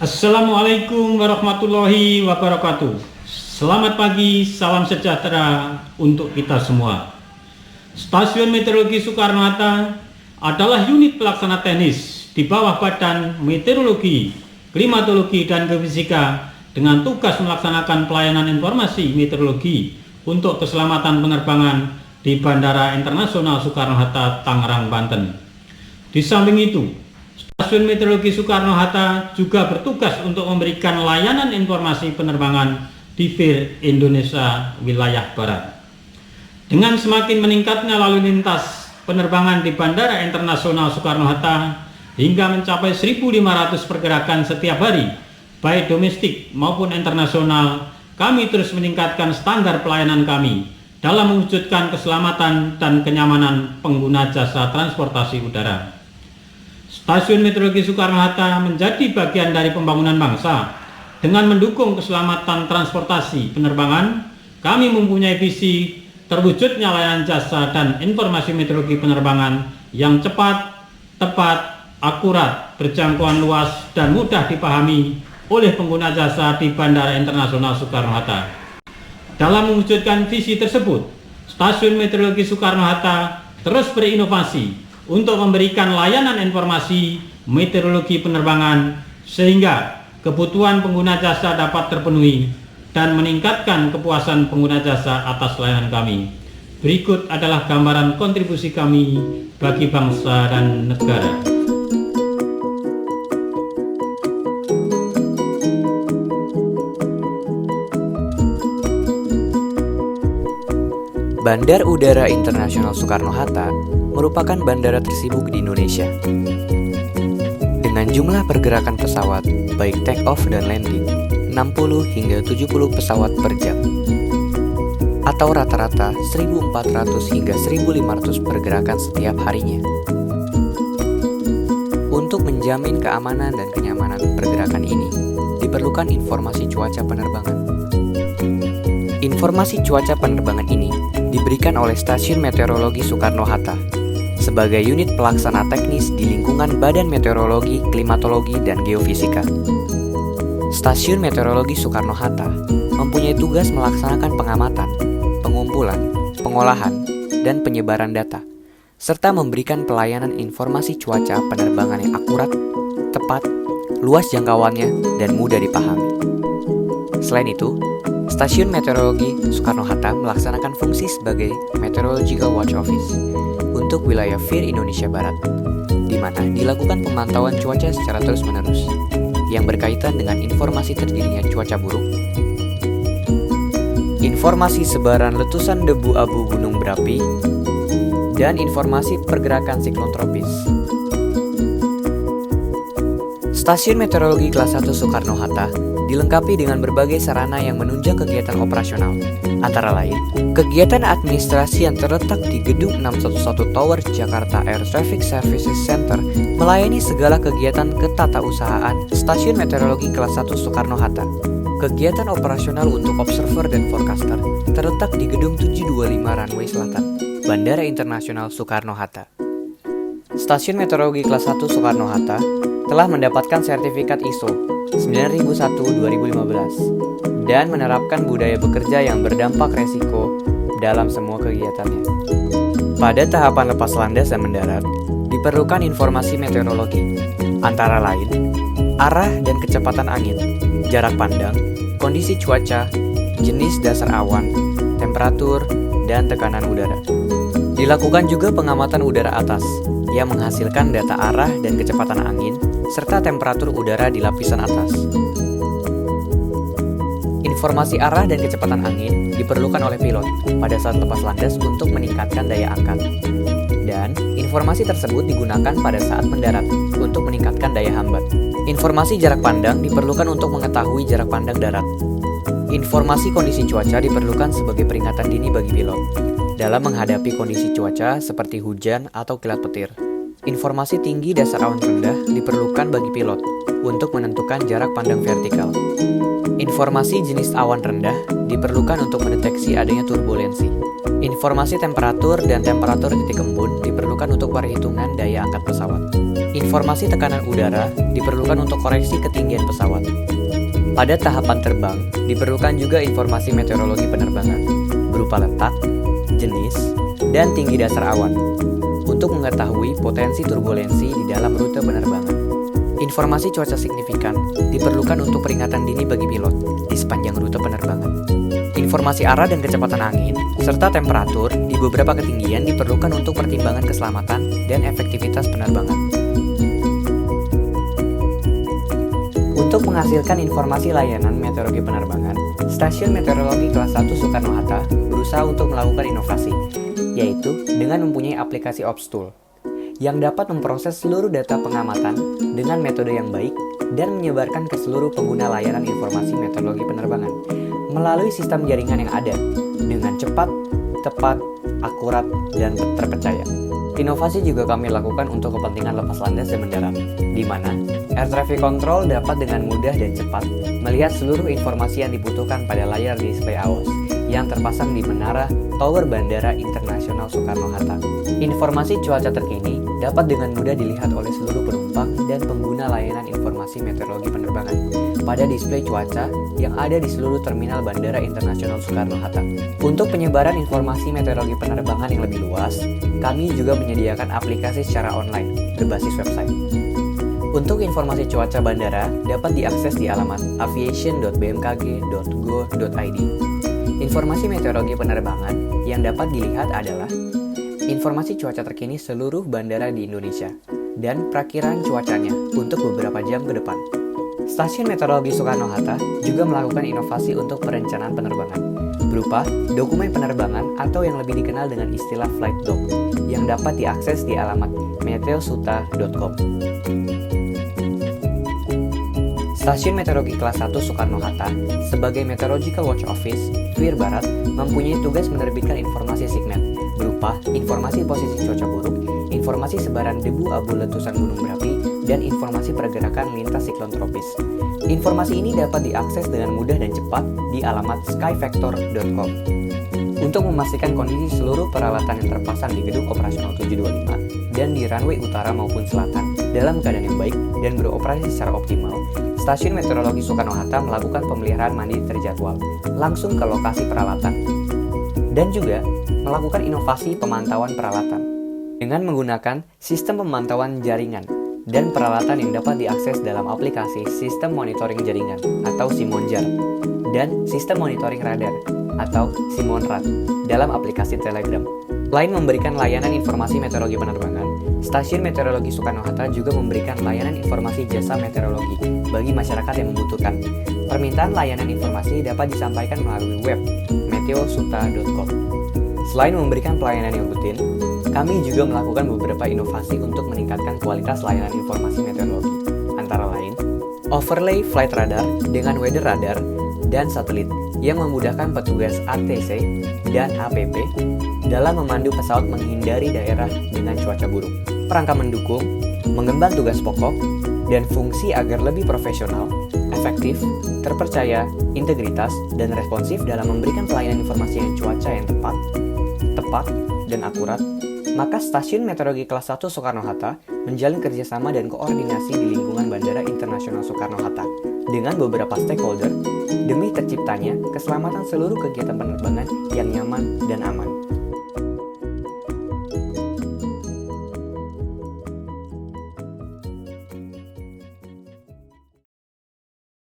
Assalamualaikum warahmatullahi wabarakatuh. Selamat pagi, salam sejahtera untuk kita semua. Stasiun Meteorologi Soekarno-Hatta adalah unit pelaksana teknis di bawah Badan Meteorologi, Klimatologi, dan Geofisika dengan tugas melaksanakan pelayanan informasi meteorologi untuk keselamatan penerbangan di Bandara Internasional Soekarno-Hatta, Tangerang, Banten. Di samping itu, Stasiun Meteorologi Soekarno-Hatta juga bertugas untuk memberikan layanan informasi penerbangan di VIR Indonesia wilayah Barat. Dengan semakin meningkatnya lalu lintas penerbangan di Bandara Internasional Soekarno-Hatta hingga mencapai 1.500 pergerakan setiap hari, baik domestik maupun internasional, kami terus meningkatkan standar pelayanan kami dalam mewujudkan keselamatan dan kenyamanan pengguna jasa transportasi udara. Stasiun Meteorologi Soekarno-Hatta menjadi bagian dari pembangunan bangsa. Dengan mendukung keselamatan transportasi penerbangan, kami mempunyai visi terwujudnya layanan jasa dan informasi meteorologi penerbangan yang cepat, tepat, akurat, berjangkauan luas, dan mudah dipahami oleh pengguna jasa di Bandara Internasional Soekarno-Hatta. Dalam mewujudkan visi tersebut, Stasiun Meteorologi Soekarno-Hatta terus berinovasi untuk memberikan layanan informasi meteorologi penerbangan sehingga kebutuhan pengguna jasa dapat terpenuhi dan meningkatkan kepuasan pengguna jasa atas layanan kami. Berikut adalah gambaran kontribusi kami bagi bangsa dan negara. Bandar Udara Internasional Soekarno-Hatta merupakan bandara tersibuk di Indonesia. Dengan jumlah pergerakan pesawat, baik take off dan landing, 60 hingga 70 pesawat per jam, atau rata-rata 1.400 hingga 1.500 pergerakan setiap harinya. Untuk menjamin keamanan dan kenyamanan pergerakan ini, diperlukan informasi cuaca penerbangan. Informasi cuaca penerbangan ini diberikan oleh Stasiun Meteorologi Soekarno-Hatta sebagai unit pelaksana teknis di lingkungan Badan Meteorologi, Klimatologi, dan Geofisika. Stasiun Meteorologi Soekarno-Hatta mempunyai tugas melaksanakan pengamatan, pengumpulan, pengolahan, dan penyebaran data, serta memberikan pelayanan informasi cuaca penerbangan yang akurat, tepat, luas jangkauannya, dan mudah dipahami. Selain itu, Stasiun Meteorologi Soekarno-Hatta melaksanakan fungsi sebagai Meteorological Watch Office untuk wilayah VIR Indonesia Barat, di mana dilakukan pemantauan cuaca secara terus-menerus yang berkaitan dengan informasi terjadinya cuaca buruk, informasi sebaran letusan debu abu gunung berapi, dan informasi pergerakan siklon tropis. Stasiun Meteorologi Kelas 1 Soekarno-Hatta dilengkapi dengan berbagai sarana yang menunjang kegiatan operasional, antara lain kegiatan administrasi yang terletak di Gedung 611 Tower Jakarta Air Traffic Services Center melayani segala kegiatan ketatausahaan Stasiun Meteorologi Kelas 1 Soekarno-Hatta. Kegiatan operasional untuk observer dan forecaster terletak di Gedung 725 Runway Selatan, Bandara Internasional Soekarno-Hatta. Stasiun Meteorologi Kelas 1 Soekarno-Hatta telah mendapatkan sertifikat ISO 9001-2015 dan menerapkan budaya bekerja yang berdampak resiko dalam semua kegiatannya. Pada tahapan lepas landas dan mendarat, diperlukan informasi meteorologi, antara lain arah dan kecepatan angin, jarak pandang, kondisi cuaca, jenis dasar awan, temperatur, dan tekanan udara. Dilakukan juga pengamatan udara atas yang menghasilkan data arah dan kecepatan angin serta temperatur udara di lapisan atas. Informasi arah dan kecepatan angin diperlukan oleh pilot pada saat lepas landas untuk meningkatkan daya angkat. Dan informasi tersebut digunakan pada saat mendarat untuk meningkatkan daya hambat. Informasi jarak pandang diperlukan untuk mengetahui jarak pandang darat. Informasi kondisi cuaca diperlukan sebagai peringatan dini bagi pilot dalam menghadapi kondisi cuaca seperti hujan atau kilat petir. Informasi tinggi dasar awan rendah diperlukan bagi pilot untuk menentukan jarak pandang vertikal. Informasi jenis awan rendah diperlukan untuk mendeteksi adanya turbulensi. Informasi temperatur dan temperatur titik embun diperlukan untuk perhitungan daya angkat pesawat. Informasi tekanan udara diperlukan untuk koreksi ketinggian pesawat. Pada tahapan terbang, diperlukan juga informasi meteorologi penerbangan, berupa letak, jenis, dan tinggi dasar awan, untuk mengetahui potensi turbulensi di dalam rute penerbangan. Informasi cuaca signifikan diperlukan untuk peringatan dini bagi pilot di sepanjang rute penerbangan. Informasi arah dan kecepatan angin, serta temperatur di beberapa ketinggian diperlukan untuk pertimbangan keselamatan dan efektivitas penerbangan. Untuk menghasilkan informasi layanan meteorologi penerbangan, Stasiun Meteorologi Kelas 1 Soekarno-Hatta berusaha untuk melakukan inovasi, yaitu dengan mempunyai aplikasi OBS-Tool yang dapat memproses seluruh data pengamatan dengan metode yang baik dan menyebarkan ke seluruh pengguna layanan informasi meteorologi penerbangan melalui sistem jaringan yang ada dengan cepat, tepat, akurat, dan terpercaya. Inovasi juga kami lakukan untuk kepentingan lepas landas dan mendarat, di mana Air Traffic Control dapat dengan mudah dan cepat melihat seluruh informasi yang dibutuhkan pada layar display AWOS yang terpasang di menara Tower Bandara Internasional Soekarno-Hatta. Informasi cuaca terkini dapat dengan mudah dilihat oleh seluruh penumpang dan pengguna layanan informasi meteorologi penerbangan pada display cuaca yang ada di seluruh terminal Bandara Internasional Soekarno-Hatta. Untuk penyebaran informasi meteorologi penerbangan yang lebih luas, kami juga menyediakan aplikasi secara online berbasis website. Untuk informasi cuaca bandara dapat diakses di alamat aviation.bmkg.go.id. Informasi meteorologi penerbangan yang dapat dilihat adalah informasi cuaca terkini seluruh bandara di Indonesia dan perakiraan cuacanya untuk beberapa jam ke depan. Stasiun Meteorologi Soekarno-Hatta juga melakukan inovasi untuk perencanaan penerbangan, berupa dokumen penerbangan atau yang lebih dikenal dengan istilah flight doc, yang dapat diakses di alamat meteosuta.com. Stasiun Meteorologi Kelas 1 Soekarno-Hatta sebagai Meteorological Watch Office, FLIR Barat, mempunyai tugas menerbitkan informasi SIGMET, berupa informasi posisi cuaca buruk, informasi sebaran debu abu letusan gunung berapi, dan informasi pergerakan lintas siklon tropis. Informasi ini dapat diakses dengan mudah dan cepat di alamat skyfactor.com. Untuk memastikan kondisi seluruh peralatan yang terpasang di gedung operasional 725 dan di runway utara maupun selatan dalam keadaan yang baik dan beroperasi secara optimal, Stasiun Meteorologi Soekarno-Hatta melakukan pemeliharaan mandiri terjadwal langsung ke lokasi peralatan dan juga melakukan inovasi pemantauan peralatan dengan menggunakan sistem pemantauan jaringan dan peralatan yang dapat diakses dalam aplikasi Sistem Monitoring Jaringan atau SIMONJAR dan Sistem Monitoring Radar atau SIMONRAD dalam aplikasi Telegram. Selain memberikan layanan informasi meteorologi penerbangan, Stasiun Meteorologi Soekarno-Hatta juga memberikan layanan informasi jasa meteorologi bagi masyarakat yang membutuhkan. Permintaan layanan informasi dapat disampaikan melalui web meteosuta.com. Selain memberikan pelayanan yang rutin, kami juga melakukan beberapa inovasi untuk meningkatkan kualitas layanan informasi meteorologi, antara lain overlay flight radar dengan weather radar dan satelit yang memudahkan petugas ATC dan APP dalam memandu pesawat menghindari daerah dengan cuaca buruk. Perangkat mendukung, mengemban tugas pokok, dan fungsi agar lebih profesional, efektif, terpercaya, integritas, dan responsif dalam memberikan pelayanan informasi yang cuaca yang tepat, dan akurat, maka Stasiun Meteorologi Kelas 1 Soekarno-Hatta menjalin kerjasama dan koordinasi di lingkungan Bandara Internasional Soekarno-Hatta dengan beberapa stakeholder demi terciptanya keselamatan seluruh kegiatan penerbangan yang nyaman dan aman.